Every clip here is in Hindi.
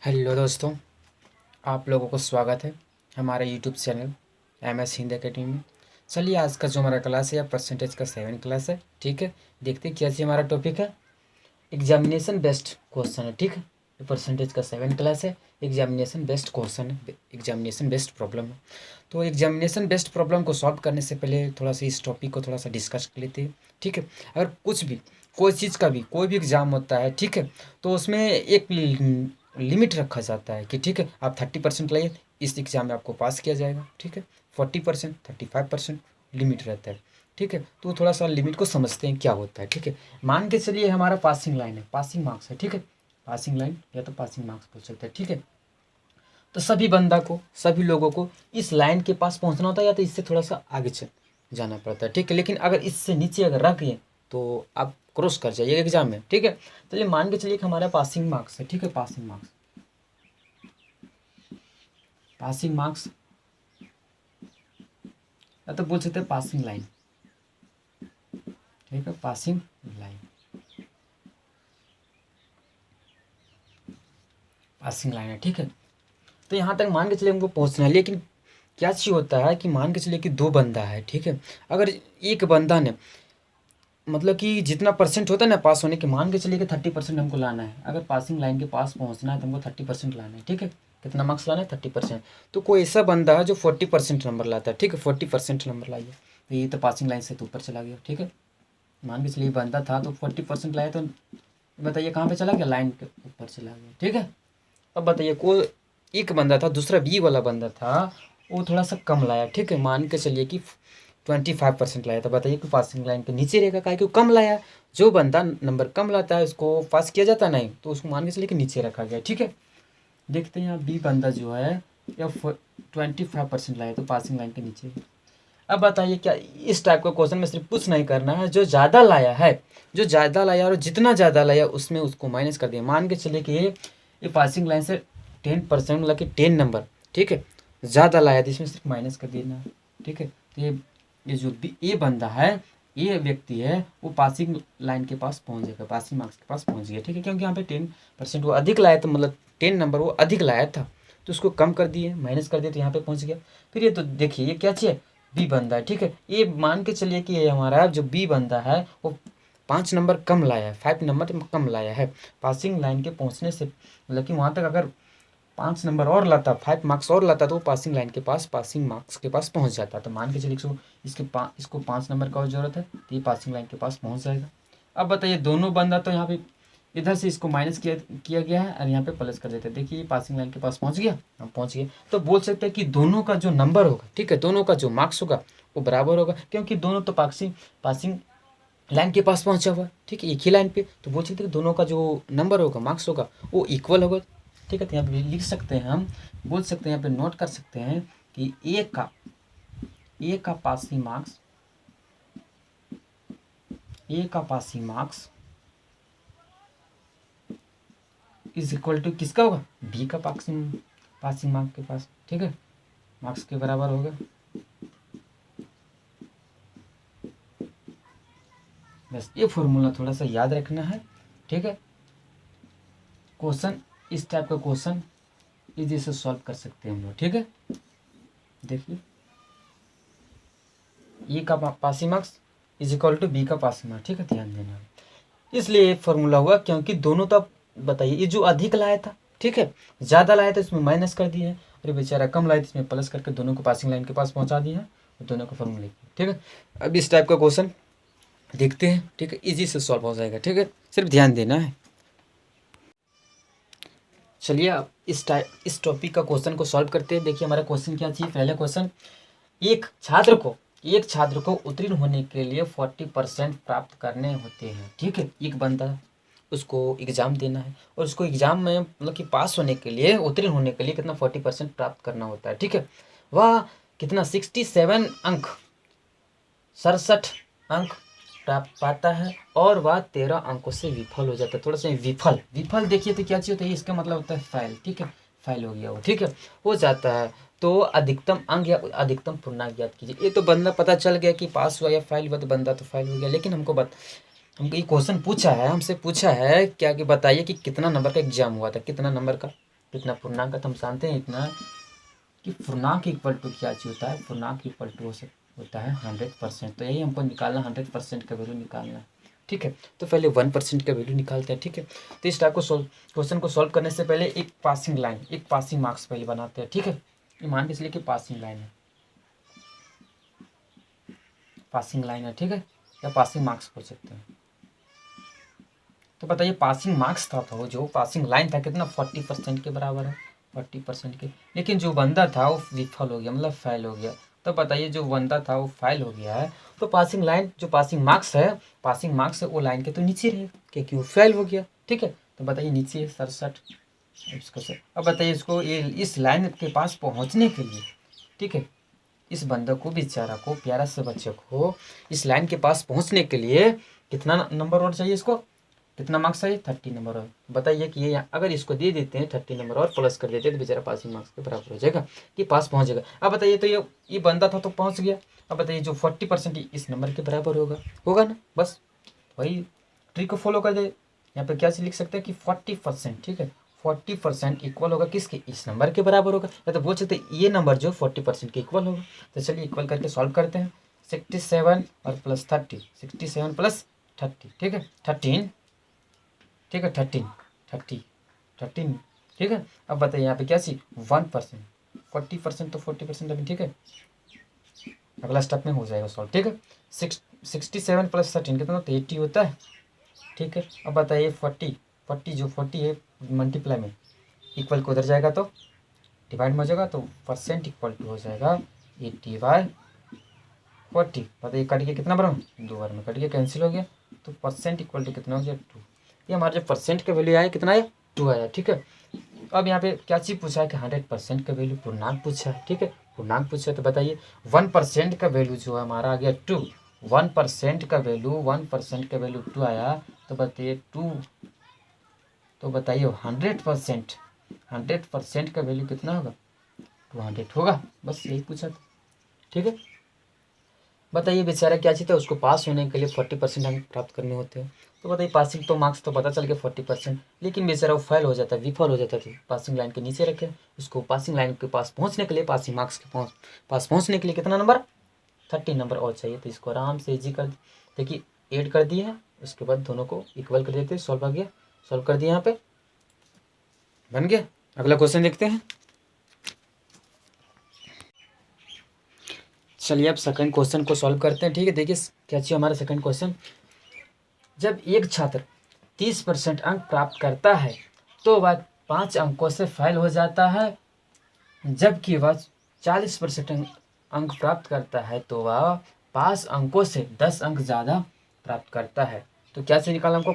हेलो दोस्तों, आप लोगों को स्वागत है हमारे YouTube channel MS Hindi academy में। चलिए, आज का जो हमारा क्लास है परसेंटेज का 7 क्लास है। ठीक है, देखते हैं क्या चीज़ हमारा टॉपिक है। एग्जामिनेशन बेस्ड क्वेश्चन है। ठीक है, परसेंटेज का 7 क्लास है। एग्जामिनेशन बेस्ड क्वेश्चन है, एग्जामिनेशन बेस्ड प्रॉब्लम है। तो एग्जामिनेशन बेस्ड प्रॉब्लम को सॉल्व करने से पहले थोड़ा सा इस टॉपिक को थोड़ा सा डिस्कस कर लेते हैं। ठीक है, अगर कुछ भी कोई चीज़ का भी कोई भी एग्ज़ाम होता है, ठीक है, तो उसमें एक लिमिट रखा जाता है कि ठीक है, आप 30% लाइए, इस एग्ज़ाम में आपको पास किया जाएगा। ठीक है, 40%, 35% लिमिट रहता है। ठीक है, तो थोड़ा सा लिमिट को समझते हैं क्या होता है। ठीक है, मान के चलिए हमारा पासिंग लाइन है, पासिंग मार्क्स है। ठीक है, पासिंग लाइन या तो पासिंग मार्क्स बोल सकते हैं। ठीक है, तो सभी बंदा को, सभी लोगों को इस लाइन के पास पहुंचना होता है या तो इससे थोड़ा सा आगे चल जाना पड़ता है। ठीक है, लेकिन अगर इससे नीचे अगर रख गए तो आप क्रॉस कर जाइए एग्जाम में। ठीक है, चलिए मान के चलिए कि हमारा पासिंग मार्क्स है। ठीक है, पासिंग मार्क्स, पासिंग मार्क्स या तो बोल सकते हैं पासिंग लाइन। ठीक है, पासिंग लाइन, पासिंग लाइन है। ठीक है, तो यहाँ तक मान के चलिए हमको पहुँचना है, लेकिन क्या चीज़ होता है कि मान के चलिए कि दो बंदा है। ठीक है, अगर एक बंदा ने मतलब कि जितना परसेंट होता है ना पास होने के, मान के चलिए कि 30% हमको लाना है। अगर पासिंग लाइन के पास पहुंचना है तो हमको 30% लाना है। ठीक है, कितना मार्क्स लाना है? 30%। तो कोई ऐसा बंदा है जो 40% नंबर लाता है। ठीक है, 40% नंबर लाइए तो ये तो पासिंग लाइन से तो ऊपर चला गया। ठीक है, मान के चलिए बंदा था तो 40% लाया, तो बताइए कहाँ पे चला गया? लाइन के ऊपर चला गया। ठीक है, अब बताइए कोई एक बंदा था, दूसरा बी वाला बंदा था, वो थोड़ा सा कम लाया। ठीक है, मान के चलिए कि 25% लाया था। बताइए कि पासिंग लाइन के नीचे रहेगा, काहे कि कम लाया। जो बंदा नंबर कम लाता है उसको पास किया जाता नहीं, तो उसको मान के चलिए कि नीचे रखा गया। ठीक है, देखते हैं यहाँ बी बंदा जो है या 25% लाया तो पासिंग लाइन के नीचे। अब बताइए क्या इस टाइप का क्वेश्चन में सिर्फ कुछ नहीं करना है, जो ज़्यादा लाया है, जो ज़्यादा लाया और जितना ज़्यादा लाया उसमें उसको माइनस कर दिया। मान के चलिए कि ये पासिंग लाइन से 10% मतलब कि 10 नंबर, ठीक है, ज़्यादा लाया तो इसमें सिर्फ माइनस कर देना। ठीक है, तो ये जो ये बंदा है, ये व्यक्ति है, वो पासिंग लाइन के पास पहुंच जाएगा, पासिंग मार्क्स के पास पहुंच गया। ठीक है, क्योंकि यहाँ पे 10% वो अधिक लाया था, मतलब 10 नंबर वो अधिक लाया था, तो उसको कम कर दिए, माइनस कर दिए, तो यहाँ पे पहुंच गया। फिर ये तो देखिए ये क्या चीज़ है? बी बंदा है। ठीक है, ये मान के चलिए कि ये हमारा जो बी बंदा है वो 5 नंबर कम लाया है, 5 नंबर कम लाया है पासिंग लाइन के पहुंचने से। मतलब कि वहाँ तक अगर 5 नंबर और लाता, 5 मार्क्स और लाता, तो वो पासिंग लाइन के पास, पासिंग मार्क्स के पास पहुंच जाता। तो मान के चलिए इसको 5 नंबर का और जरूरत है, तो ये पासिंग लाइन के पास पहुंच जाएगा। अब बताइए दोनों बंदा तो यहाँ पे इधर से इसको माइनस किया गया है और यहाँ पे प्लस कर देते हैं। देखिए पासिंग लाइन के पास पहुंच गया, हम पहुंच गए। तो बोल सकते हैं कि दोनों का जो नंबर होगा, ठीक है, दोनों का जो मार्क्स होगा वो बराबर होगा, क्योंकि दोनों तो पासिंग पासिंग लाइन के पास पहुंचा हुआ है। ठीक है, एक ही लाइन पे, तो बोल सकते हैं कि दोनों का जो नंबर होगा, मार्क्स होगा, वो इक्वल होगा। ठीक है, तो यहाँ पे लिख सकते हैं, हम बोल सकते हैं, यहाँ पे नोट कर सकते हैं कि ए का पासिंग मार्क्स, ए का passing marks is equal to किसका होगा? बी का पासिंग पासिंग मार्क्स के पास। ठीक है, मार्क्स के बराबर होगा। बस ये फॉर्मूला थोड़ा सा याद रखना है। ठीक है, क्वेश्चन इस टाइप का क्वेश्चन इजी से सॉल्व कर सकते हैं हम लोग। ठीक है, देखिए ए का passing marks is equal to B का पासिंग मार्क्स। ठीक है, ध्यान देना, इसलिए फॉर्मूला हुआ क्योंकि दोनों तब बताइए ये जो अधिक लाया था, ठीक है, ज़्यादा लाया था इसमें माइनस कर दिए हैं, और बेचारा कम लाया था इसमें प्लस करके दोनों को पासिंग लाइन के पास पहुंचा दिए हैं और दोनों का फॉर्मूला किया। ठीक है, अब इस टाइप का क्वेश्चन देखते हैं। ठीक है, इजी से सॉल्व हो जाएगा। ठीक है, सिर्फ ध्यान देना है। चलिए अब इस टॉपिक का क्वेश्चन को सॉल्व करते हैं। देखिए हमारा क्वेश्चन क्या चाहिए। पहले क्वेश्चन, एक छात्र को उत्तीर्ण होने के लिए 40% प्राप्त करने होते हैं। ठीक है, एक बंदा, उसको एग्ज़ाम देना है और उसको एग्ज़ाम में मतलब कि पास होने के लिए, उत्तीर्ण होने के लिए कितना 40% प्राप्त करना होता है। ठीक है, वह कितना 67 अंक, 67 अंक प्राप्त पाता है और वह 13 अंकों से विफल हो जाता है। थोड़ा सा विफल, विफल देखिए तो क्या चीज़ होता है, इसका मतलब होता है फेल। ठीक है, फेल हो गया वो, ठीक है, हो जाता है। तो अधिकतम अंक या अधिकतम पूर्णांक ज्ञात कीजिए। ये तो बंदा पता चल गया कि पास हुआ या फेल हुआ, तो बंदा तो फेल हो गया, लेकिन हमको ये क्वेश्चन पूछा है, हमसे पूछा है क्या कि बताइए कि कितना नंबर का एग्जाम हुआ था, कितना नंबर का कितना पूर्णांक का, तो हम जानते हैं इतना कि पूर्णांक इक्वल टू क्या चीज होता है, पूर्णांक इक्वल टू होता है 100%। तो यही हमको निकालना, 100% का वैल्यू निकालना है, ठीक है। तो पहले 1% का वैल्यू निकालते हैं, ठीक है। तो इस टाइप को क्वेश्चन को सॉल्व करने से पहले एक पासिंग लाइन, एक पासिंग मार्क्स पहले बनाते हैं, ठीक है। ये मान के चलिए कि पासिंग लाइन है, पासिंग लाइन है, ठीक है, या पासिंग मार्क्स बोल सकते हैं। तो बताइए पासिंग मार्क्स था, तो जो पासिंग लाइन था कितना, 40% के बराबर है, 40% के। लेकिन जो बंदा था वो विफल हो गया, मतलब फेल हो गया। तो बताइए जो बंदा था वो फेल हो गया है, तो पासिंग लाइन जो पासिंग मार्क्स है, पासिंग मार्क्स है वो लाइन के तो नीचे रहेगा, क्योंकि वो फेल हो गया, ठीक है। तो बताइए नीचे है 67, इसको से अब बताइए इसको, ये इस लाइन के पास पहुँचने के लिए, ठीक है, इस बंदे को, बेचारा को, प्यारा से बच्चे को इस लाइन के पास पहुँचने के लिए कितना नंबर और चाहिए, इसको कितना मार्क्स चाहिए, 30 नंबर और। बताइए कि ये अगर इसको दे देते हैं 30 नंबर और प्लस कर देते हैं तो बेचारा पासिंग मार्क्स के बराबर हो जाएगा, कि पास पहुंच जाएगा। अब बताइए तो ये बंदा था तो पहुंच गया। अब बताइए जो 40% इस नंबर के बराबर होगा, होगा ना, बस वही ट्रिक को फॉलो कर दे। यहाँ पे क्या लिख सकते हैं कि 40%, ठीक है, 40% इक्वल होगा किसके, इस नंबर के बराबर होगा, या तो बोल सकते हैं ये नंबर जो 40% के इक्वल होगा। तो चलिए इक्वल करके सॉल्व करते हैं। 67 और प्लस 30, 67 प्लस 30, ठीक है, 13, ठीक है, 13, ठीक है। अब बताइए यहाँ पे क्या चीज, 1%, 40% तो 40% अभी, ठीक है, अगला स्टेप में हो जाएगा सॉल्व, ठीक है। 67 प्लस 13 कितना, तो 80 होता है, ठीक है। अब बताइए 40 जो 40 है मल्टीप्लाई में इक्वल को उधर जाएगा तो डिवाइड में हो जाएगा, तो परसेंट इक्वल टू हो जाएगा 80/40। बताइए कट गया कितना बार में, 2 बार में कट गया, कैंसिल हो गया, तो परसेंट इक्वल टू कितना हो गया, 2। ये हमारा जो परसेंट का वैल्यू आया कितना आया, 2 आया, ठीक है। अब यहाँ पे क्या चीज़ पूछा है कि 100% का वैल्यू पूर्णांक पूछा है, ठीक है, पूर्णांक पूछा है। तो बताइए 1% का वैल्यू जो है हमारा आ गया 2, 1% का वैल्यू, 1% का वैल्यू 2 आया। तो बताइए 2, तो बताइए 100% का वैल्यू कितना होगा, 200 होगा, बस यही पूछा था, ठीक है। बताइए बेचारा क्या चाहिए था, उसको पास होने के लिए 40% अंक प्राप्त करने होते हैं। तो बताइए पासिंग तो मार्क्स तो पता चल गया 40%, लेकिन बेचारा वो फेल हो जाता है, विफल हो जाता था, पासिंग लाइन के नीचे रखे। उसको पासिंग लाइन के पास पहुंचने के लिए, पासिंग मार्क्स के पास पहुंचने के लिए कितना नंबर, 30 नंबर और चाहिए। तो इसको आराम से इजी कर देखिए, ऐड कर दिए हैं, उसके बाद दोनों को इक्वल कर देते, सॉल्व आ गया, सॉल्व कर दिया, यहाँ पे बन गया। अगला क्वेश्चन देखते हैं। चलिए अब सेकंड क्वेश्चन को सॉल्व करते हैं, ठीक है। देखिए क्या चाहिए हमारा सेकंड क्वेश्चन, जब एक छात्र 30% अंक प्राप्त करता है तो वह 5 अंकों से फेल हो जाता है, जबकि वह 40% अंक प्राप्त करता है तो वह 5 अंकों से 10 अंक ज़्यादा प्राप्त करता है। तो क्या से निकाला हमको,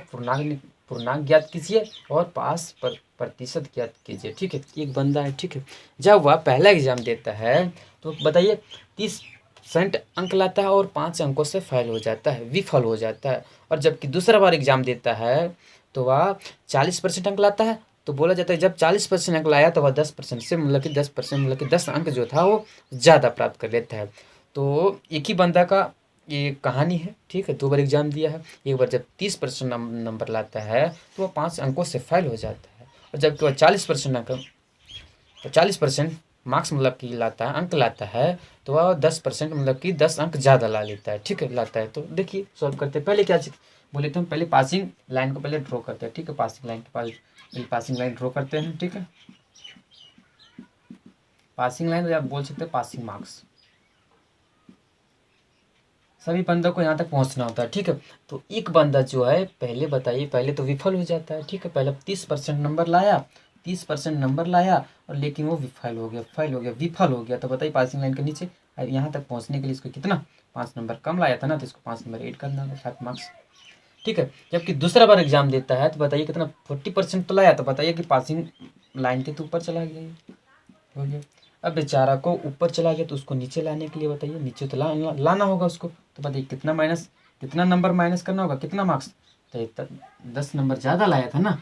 पूर्णांक ज्ञात कीजिए और पास प्रतिशत ज्ञात कीजिए, ठीक है। एक बंदा है, ठीक है, जब वह पहला एग्जाम देता है तो बताइए 30% अंक लाता है और 5 अंकों से फेल हो जाता है, विफल हो जाता है। और जबकि दूसरा बार एग्जाम देता है तो वह 40% अंक लाता है। तो बोला जाता है जब 40% अंक लाया तो वह 10% से, मतलब कि 10%, मतलब कि 10 अंक जो था वो ज़्यादा प्राप्त कर लेता है। तो एक ही बंदा का ये कहानी है, ठीक है, 2 बार एग्जाम दिया है। एक बार जब 30% नंबर लाता है तो वह 5 अंकों से फेल हो जाता है, और जबकि वह 40% अंक, तो 40% मार्क्स मतलब कि लाता है, अंक लाता है, तो वह 10%, मतलब कि 10 अंक ज़्यादा ला लेता है, ठीक है, लाता है। तो देखिए सॉल्व करते हैं। पहले क्या बोले थे हम, पहले पासिंग लाइन को पहले ड्रॉ करते हैं, ठीक है, पासिंग लाइन के पास पासिंग लाइन ड्रॉ करते हैं, ठीक है। पासिंग लाइन या बोल सकते हैं पासिंग मार्क्स, सभी बंदों को यहाँ तक पहुँचना होता है, ठीक है। तो एक बंदा जो है पहले बताइए, पहले तो विफल हो जाता है, ठीक है, पहले 30% नंबर लाया, 30% नंबर लाया, और लेकिन वो विफल हो गया, फेल हो गया, विफल हो गया। तो बताइए पासिंग लाइन के नीचे यहाँ तक पहुँचने के लिए इसको कितना, 5 नंबर कम लाया था ना, तो इसको 5 नंबर ऐड करना है, 5 मार्क्स, ठीक है। जबकि दूसरा बार एग्जाम देता है तो बताइए कितना, 40% तो लाया, तो बताइए कि पासिंग लाइन के तो ऊपर चला गया, हो गया। अब बेचारा को ऊपर चला गया तो उसको नीचे लाने के लिए बताइए, नीचे तो लाना होगा उसको। तो बताइए कितना नंबर माइनस करना होगा, कितना मार्क्स, तो 10 नंबर ज़्यादा लाया था ना,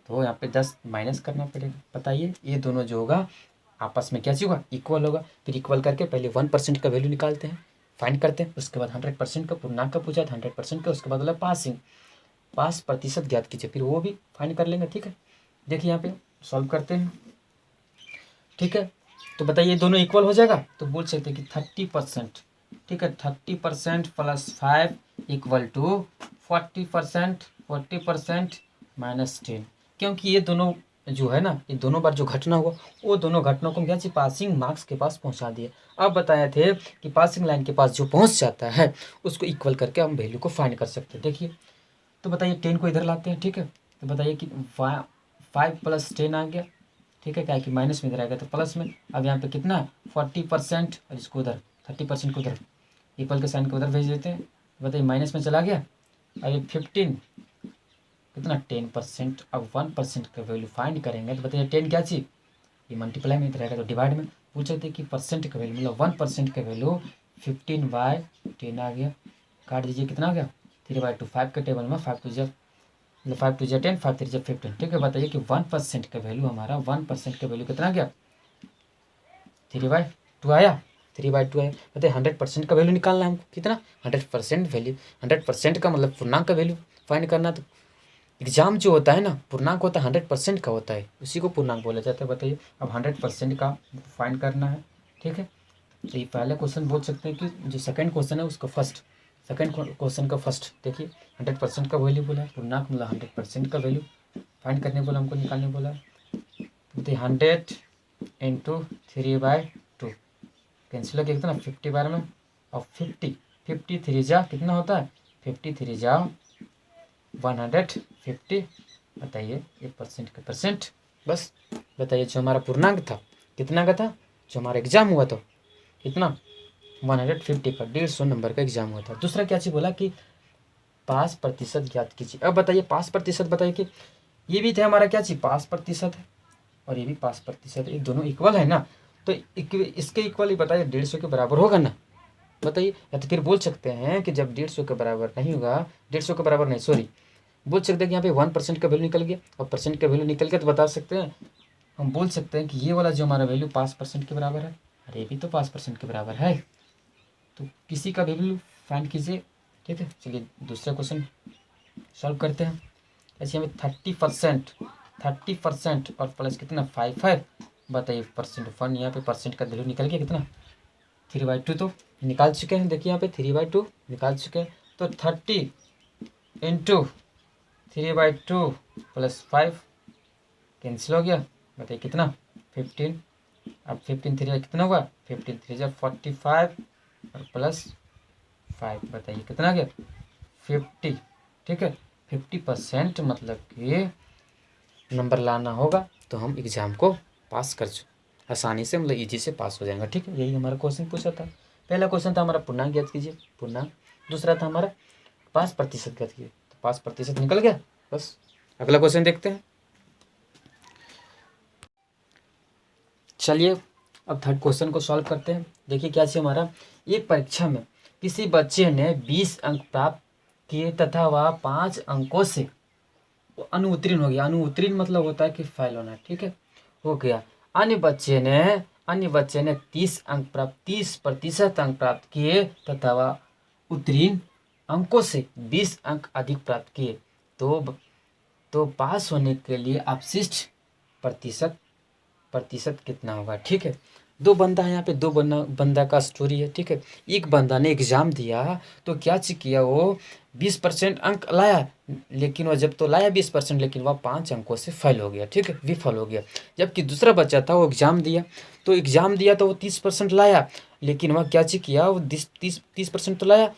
तो यहाँ पे 10 माइनस करना पड़ेगा। बताइए ये दोनों जो होगा आपस में क्या चीज़ होगा, इक्वल होगा। फिर इक्वल करके पहले 1% का वैल्यू निकालते हैं, फाइंड करते हैं, उसके बाद 100% का, पूर्णांक का पूछा था 100% का, उसके बाद पास प्रतिशत ज्ञात कीजिए, फिर वो भी फाइंड कर लेंगे, ठीक है। देखिए यहाँ पे सॉल्व करते हैं, ठीक है। तो बताइए दोनों इक्वल हो जाएगा, तो बोल सकते हैं कि 30%, ठीक है, 30% प्लस 5 इक्वल टू 40%, 40% माइनस 10, क्योंकि ये दोनों जो है ना, ये दोनों बार जो घटना हुआ वो दोनों घटनाओं को हम क्या पासिंग मार्क्स के पास पहुंचा दिए। अब बताए थे कि पासिंग लाइन के पास जो पहुंच जाता है उसको इक्वल करके हम वैल्यू को फाइंड कर सकते हैं। देखिए तो बताइए 10 को इधर लाते हैं, ठीक है। तो बताइए कि 5 प्लस 10 आ गया, ठीक है, क्या कि माइनस में इधर आएगा तो प्लस में। अब यहाँ पे कितना 40% और इसको उधर 30% को उधर इक्वल के साइन को उधर भेज देते हैं। बताइए माइनस में चला गया। अब ये 15 कितना 10%। अब 1% का वैल्यू फाइंड करेंगे तो बताइए 10 क्या चीज़, ये मल्टीप्लाई में इधर रहेगा तो डिवाइड में। पूछे थे कि परसेंट का वैल्यू मतलब 1% का वैल्यू 15/10 आ गया। काट दीजिए कितना आ गया 3/2। 5 के टेबल में 5 टू जब मतलब 5 टू जै 10, 5 3 जब 15, ठीक है। बताइए कि 1% का वैल्यू हमारा 1% का वैल्यू कितना गया 3/2 आया, 3/2 आया। बताइए 100% का वैल्यू निकालना है हमको, कितना 100% वैल्यू। 100% का मतलब पूर्णांक का वैल्यू फाइंड करना। तो एग्जाम जो होता है ना पूर्णांक होता है 100% का होता है, उसी को पूर्णांक बोला जाता है। बताइए अब 100% का फाइंड करना है, ठीक है। तो ये पहले क्वेश्चन बोल सकते हैं कि जो सेकंड क्वेश्चन है उसका फर्स्ट, सेकंड क्वेश्चन का फर्स्ट देखिए 100% का वैल्यू बोला है, पूर्णांक मतलब 100% का वैल्यू फाइंड करने बोला, हमको निकालने बोला है। तो 100 इंटू 3/2 कैंसिल हो गया कितना 50 बार में। और 50 3 जा कितना होता है 50 3 जा 150। बताइए ये परसेंट का परसेंट। बस बताइए जो हमारा पूर्णांक था कितना का था, जो हमारा एग्जाम हुआ था कितना 150 का 150 नंबर का एग्जाम हुआ था। दूसरा क्या चीज़ बोला कि पास प्रतिशत ज्ञात कीजिए। अब बताइए पास प्रतिशत, बताइए कि ये भी थे हमारा क्या चीज़ पास प्रतिशत है और ये भी पास प्रतिशत है, ये दोनों इक्वल है ना। तो इसके इक्वल ही बताइए 150 के बराबर होगा ना। बताइए या तो फिर बोल सकते हैं कि जब 150 के बराबर नहीं होगा, 150 के बराबर नहीं सॉरी, बोल सकते हैं कि यहाँ पे 1% का वैल्यू निकल गया और परसेंट का वैल्यू निकल गया तो बता सकते हैं, हम बोल सकते हैं कि ये वाला जो हमारा वैल्यू 5% के बराबर है और ये भी तो 5% के बराबर है। तो किसी का वैल्यू फाइंड कीजिए, ठीक है। चलिए दूसरा क्वेश्चन सॉल्व करते हैं। ऐसे हमें 30% और प्लस कितना 5 है। बताइए परसेंट 1, यहाँ पे परसेंट का वैल्यू निकल गया कितना 3/2 तो निकाल चुके हैं। देखिए यहाँ पे 3/2 निकाल चुके हैं। तो 30 इंटू 3/2 प्लस 5 कैंसिल हो गया। बताइए कितना 15। अब 15 3 कितना हुआ 15 3 जब 45 और प्लस 5 बताइए कितना गया 50, ठीक है। 50% मतलब कि नंबर लाना होगा तो हम एग्ज़ाम को पास कर आसानी से मतलब ईजी से पास हो जाएगा, ठीक है। यही हमारा क्वेश्चन पूछा था। पहला क्वेश्चन था हमारा पूर्णांक ज्ञात कीजिए, पूर्णांक। दूसरा था हमारा 5% ज्ञात कीजिए, तो 5% निकल गया। बस अगला क्वेश्चन देखते हैं। चलिए अब थर्ड क्वेश्चन को सॉल्व करते हैं। देखिए क्या चाहिए हमारा, एक परीक्षा में किसी बच्चे ने 20 अंक प्राप्त किए तथा वह 5 अंकों से अनुत्तीर्ण हो गया। अनुत्तीर्ण मतलब होता है कि फेल होना, ठीक है, हो गया। अन्य बच्चे ने 30% अंक प्राप्त किए तथा वह उत्तीर्ण अंकों से 20 अंक अधिक प्राप्त किए, तो पास होने के लिए अपशिष्ट प्रतिशत प्रतिशत कितना होगा, ठीक है। दो बंदा है यहाँ पे, दो बंदा का स्टोरी है, ठीक है। एक बंदा ने एग्जाम दिया तो क्या चीज किया वो 20% अंक लाया, लेकिन वह जब तो लाया 20% लेकिन वह 5 अंकों से फेल हो गया, ठीक है, विफल हो गया। जबकि दूसरा बच्चा था वो एग्जाम दिया तो वो 30% लाया, लेकिन वह क्या चीज किया वो 30% तो लाया,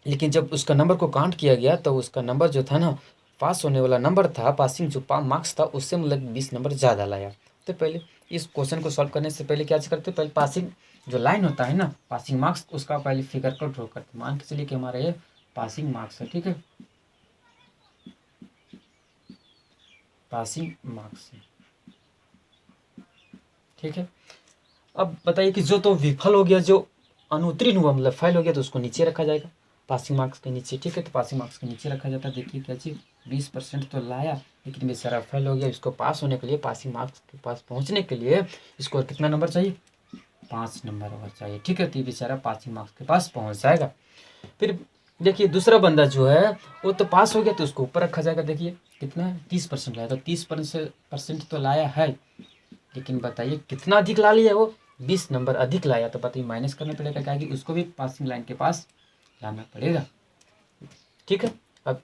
लेकिन जब उसका नंबर को काउंट किया गया तो उसका नंबर जो था ना पास होने वाला नंबर था, पासिंग जो मार्क्स था उससे मतलब 20 नंबर ज़्यादा लाया। तो पहले इस क्वेश्चन को सॉल्व करने से पहले क्या करते हैं, पहले पासिंग जो लाइन होता है ना पासिंग मार्क्स उसका पहले फिगर को ड्रॉ करते हैं। मान के चलिए कि हमारा ये पासिंग मार्क्स है, ठीक है, पासिंग मार्क्स है, ठीक है। अब बताइए कि जो तो विफल हो गया, जो अनुत्तीर्ण हुआ मतलब फेल हो गया तो उसको नीचे रखा जाएगा पासिंग मार्क्स के नीचे, ठीक है। तो पासिंग मार्क्स के नीचे रखा जाता है। देखिए क्या चीज़ 20% तो लाया लेकिन बेचारा फेल हो गया। इसको पास होने के लिए पासिंग मार्क्स के पास पहुंचने के लिए इसको कितना नंबर चाहिए 5 नंबर और चाहिए, ठीक है। तो ये बेचारा पासिंग मार्क्स के पास पहुंच जाएगा। फिर देखिए दूसरा बंदा जो है वो तो पास हो गया तो उसको ऊपर रखा जाएगा। देखिए कितना है 30% लाया, तो 30% तो लाया है, लेकिन बताइए कितना अधिक ला लिया वो, 20 नंबर अधिक लाया, तो बताइए माइनस करना पड़ेगा, क्या कि उसको भी पासिंग लाइन के पास लाना पड़ेगा। ठीक है, अब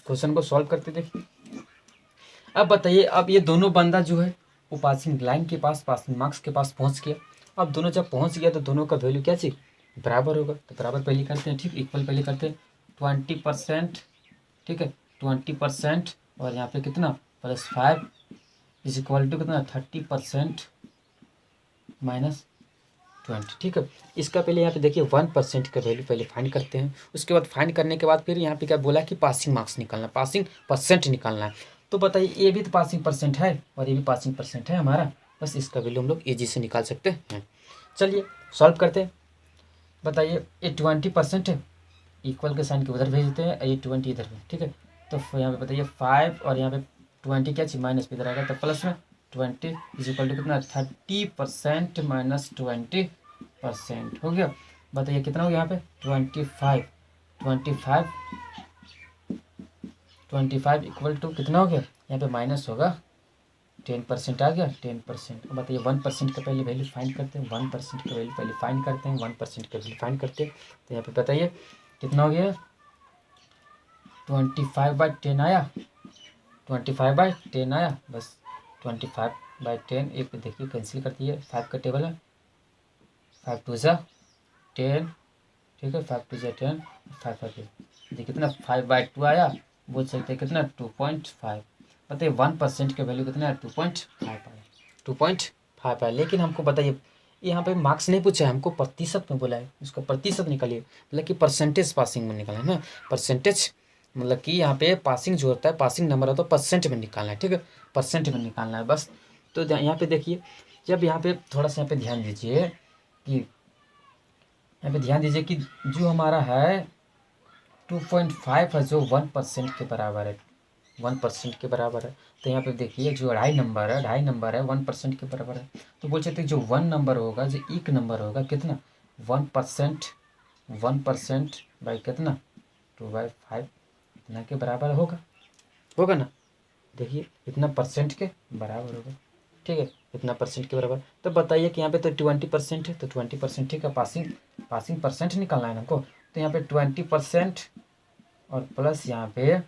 क्वेश्चन को सॉल्व करते देखिए। अब बताइए, अब ये दोनों बंदा जो है वो पासिंग लाइन के पास, पासिंग मार्क्स के पास पहुंच गया। अब दोनों जब पहुंच गया तो दोनों का वैल्यू क्या चाहिए, बराबर होगा, तो बराबर पहले करते हैं, ठीक, इक्वल पहले करते हैं। 20%, ठीक है, 20%, और यहाँ पे कितना +5 इज इक्वल टू कितना 30% -20, ठीक है। इसका पहले यहाँ पे देखिए 1% का वैल्यू पहले फाइंड करते हैं, उसके बाद फाइंड करने के बाद फिर यहाँ पे क्या बोला कि पासिंग मार्क्स निकालना, पासिंग परसेंट निकालना है। तो बताइए ये भी तो पासिंग परसेंट है और ये भी पासिंग परसेंट है हमारा, बस इसका वैल्यू हम लोग ईजी से निकाल सकते हैं। चलिए सॉल्व करते हैं। बताइए ये 20% है, इक्वल के साइन के उधर भेज देते हैं, ये 20 इधर है, ठीक है। तो यहाँ पे बताइए 5 और यहाँ पे 20 क्या चाहिए माइनस पे इधर आएगा, तो प्लस में 20 इज इक्वल टू कितना 30% -20% हो गया। बताइए कितना हो गया यहाँ पे 25 इक्वल टू कितना हो गया, यहाँ पे माइनस होगा 10% आ गया 10%। बताइए 1% का पहले वैल्यू फाइंड करते हैं, 1% का वैल्यू पहले फाइंड करते हैं, 1% का वैल्यू फाइंड करते हैं। तो यहाँ पे बताइए कितना हो गया 25/10 आया, 25/10 आया, बस 25/10 एक देखिए कैंसिल कर दिए, 5 का टेबल है, 5 2 ज़ा 10, ठीक है, 5 2 ज़ा 10, 5 5 देखिए कितना 5/2 आया, बोल सकते हैं कितना 2.5। बताइए 1% के वैल्यू कितना है 2.5 आया, 2.5 आया। लेकिन हमको बताइए यहाँ पे मार्क्स नहीं पूछा है, हमको प्रतिशत में बोला है, उसका प्रतिशत निकालिए, मतलब कि परसेंटेज पासिंग में निकालना है ना, परसेंटेज मतलब कि यहाँ पे पासिंग जो होता है, पासिंग नंबर होता है परसेंट में निकालना है, ठीक है, परसेंट में निकालना है बस। तो यहाँ पे देखिए, जब यहाँ पे थोड़ा सा यहाँ पे ध्यान दीजिए कि यहाँ पे ध्यान दीजिए कि जो हमारा है 2.5 है, जो 1% के बराबर है, 1% के बराबर है। तो यहाँ पे देखिए जो 2.5 नंबर है 1% के बराबर है। तो बोल सकते जो 1 नंबर होगा, जो एक नंबर होगा कितना 1%, 1% बाई कितना 2/5 इतना के बराबर होगा, होगा ना। देखिए इतना परसेंट के बराबर होगा, ठीक है, इतना परसेंट के बराबर। तो बताइए कि यहाँ पे तो 20% है, तो 20% ठीक है, पासिंग परसेंट निकालना है ना हमको। तो यहाँ पे 20% और प्लस यहाँ पे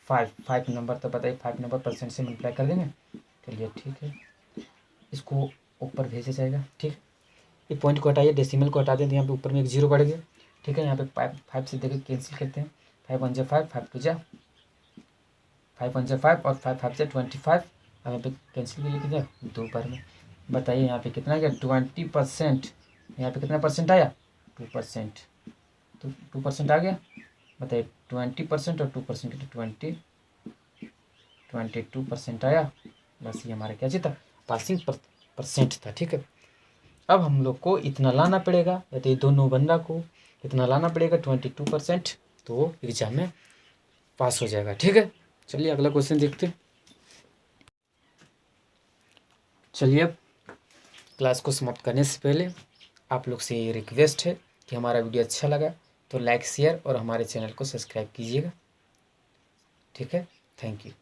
5 नंबर, तो बताइए 5 नंबर परसेंट से मल्टीप्लाई कर देंगे। चलिए ठीक है, इसको ऊपर भेजा जाएगा, ठीक। ये पॉइंट को हटाइए, डेसिमल को हटा दें, तो यहाँ पे ऊपर में एक 0 बढ़ गया, ठीक है। यहाँ पे 5 से देखिए कैंसिल करते हैं, 5 1 5, 5 2 5 1 5 और 5 5 25। अब यहाँ पे कैंसिल भी लिख दिया 2 बार में। बताइए यहाँ पे कितना गया 20%, यहाँ पे कितना परसेंट आया 2%, तो 2% आ गया। बताइए 20% और 2% तो 22% आया, बस ये हमारा क्या था पासिंग परसेंट था, ठीक है। अब हम लोग को इतना लाना पड़ेगा, या तो ये दोनों बंदा को इतना लाना पड़ेगा 22%, तो वो एग्जाम में पास हो जाएगा, ठीक है। चलिए अगला क्वेश्चन देखते हैं। चलिए अब क्लास को समाप्त करने से पहले आप लोग से ये रिक्वेस्ट है कि हमारा वीडियो अच्छा लगा तो लाइक शेयर और हमारे चैनल को सब्सक्राइब कीजिएगा, ठीक है। Thank you.